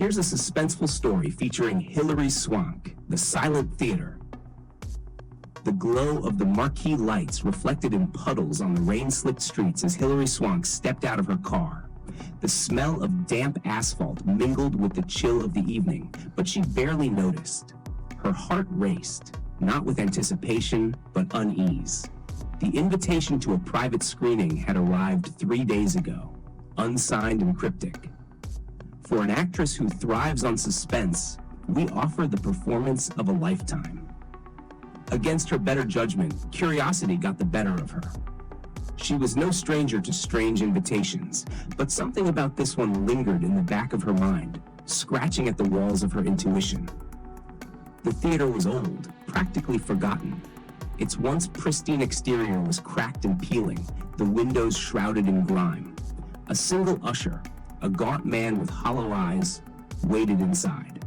Here's a suspenseful story featuring Hilary Swank, The Silent Theater. The glow of the marquee lights reflected in puddles on the rain-slicked streets as Hilary Swank stepped out of her car. The smell of damp asphalt mingled with the chill of the evening, but she barely noticed. Her heart raced, not with anticipation, but unease. The invitation to a private screening had arrived 3 days ago, unsigned and cryptic. For an actress who thrives on suspense, we offer the performance of a lifetime. Against her better judgment, curiosity got the better of her. She was no stranger to strange invitations, but something about this one lingered in the back of her mind, scratching at the walls of her intuition. The theater was old, practically forgotten. Its once pristine exterior was cracked and peeling, the windows shrouded in grime. A single usher, a gaunt man with hollow eyes, waited inside.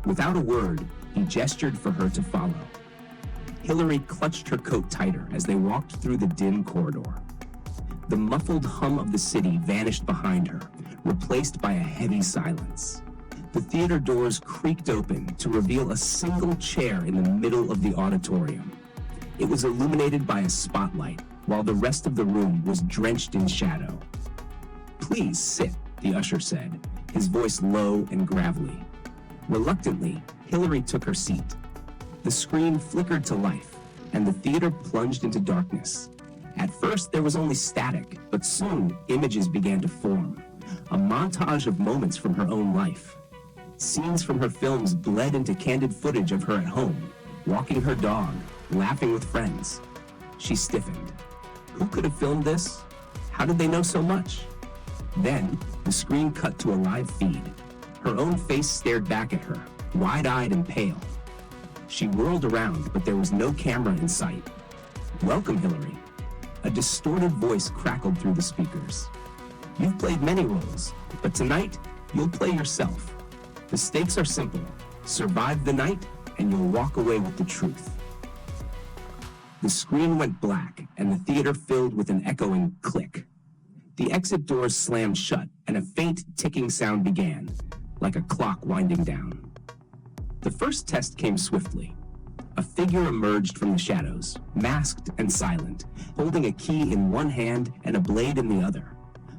Without a word, he gestured for her to follow. Hilary clutched her coat tighter as they walked through the dim corridor. The muffled hum of the city vanished behind her, replaced by a heavy silence. The theater doors creaked open to reveal a single chair in the middle of the auditorium. It was illuminated by a spotlight, while the rest of the room was drenched in shadow. "Please sit," the usher said, his voice low and gravelly. Reluctantly, Hilary took her seat. The screen flickered to life, and the theater plunged into darkness. At first, there was only static, but soon images began to form. A montage of moments from her own life. Scenes from her films bled into candid footage of her at home, walking her dog, laughing with friends. She stiffened. Who could have filmed this? How did they know so much? Then, the screen cut to a live feed. Her own face stared back at her, wide-eyed and pale. She whirled around, but there was no camera in sight. "Welcome, Hilary." A distorted voice crackled through the speakers. "You've played many roles, but tonight, you'll play yourself. The stakes are simple. Survive the night, and you'll walk away with the truth." The screen went black, and the theater filled with an echoing click. The exit doors slammed shut, and a faint ticking sound began, like a clock winding down. The first test came swiftly. A figure emerged from the shadows, masked and silent, holding a key in one hand and a blade in the other.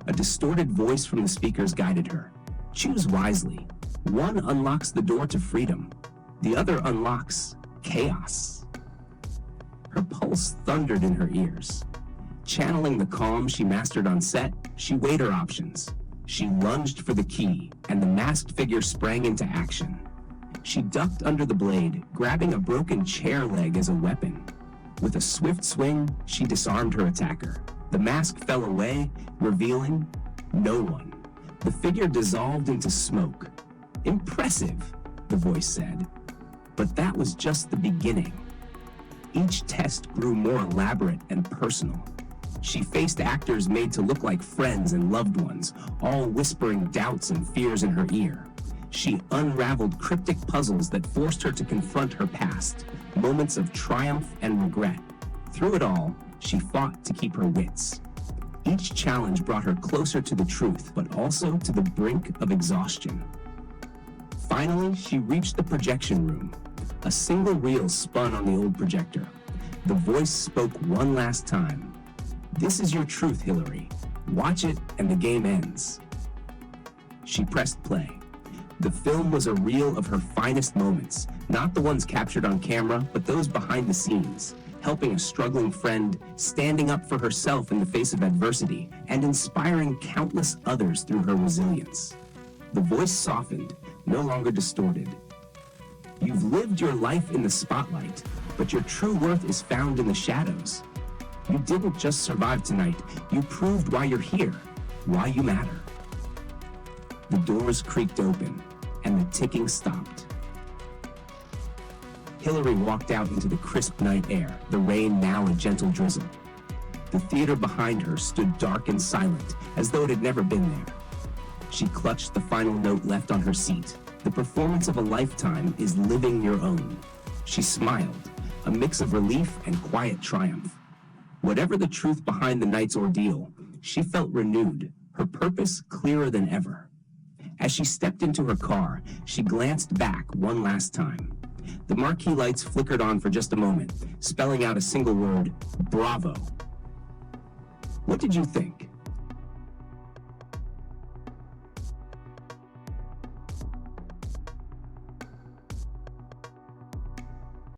A distorted voice from the speakers guided her. "Choose wisely. One unlocks the door to freedom. The other unlocks chaos." Her pulse thundered in her ears. Channeling the calm she mastered on set, she weighed her options. She lunged for the key, and the masked figure sprang into action. She ducked under the blade, grabbing a broken chair leg as a weapon. With a swift swing, she disarmed her attacker. The mask fell away, revealing no one. The figure dissolved into smoke. "Impressive," the voice said. But that was just the beginning. Each test grew more elaborate and personal. She faced actors made to look like friends and loved ones, all whispering doubts and fears in her ear. She unraveled cryptic puzzles that forced her to confront her past, moments of triumph and regret. Through it all, she fought to keep her wits. Each challenge brought her closer to the truth, but also to the brink of exhaustion. Finally, she reached the projection room. A single reel spun on the old projector. The voice spoke one last time. "This is your truth, Hilary. Watch it and the game ends." She pressed play. The film was a reel of her finest moments, not the ones captured on camera, but those behind the scenes, helping a struggling friend, standing up for herself in the face of adversity, and inspiring countless others through her resilience. The voice softened, no longer distorted. "You've lived your life in the spotlight, but your true worth is found in the shadows. You didn't just survive tonight, you proved why you're here, why you matter." The doors creaked open, and the ticking stopped. Hilary walked out into the crisp night air, the rain now a gentle drizzle. The theater behind her stood dark and silent, as though it had never been there. She clutched the final note left on her seat. The performance of a lifetime is living your own. She smiled, a mix of relief and quiet triumph. Whatever the truth behind the night's ordeal, she felt renewed, her purpose clearer than ever. As she stepped into her car, she glanced back one last time. The marquee lights flickered on for just a moment, spelling out a single word, "Bravo." What did you think?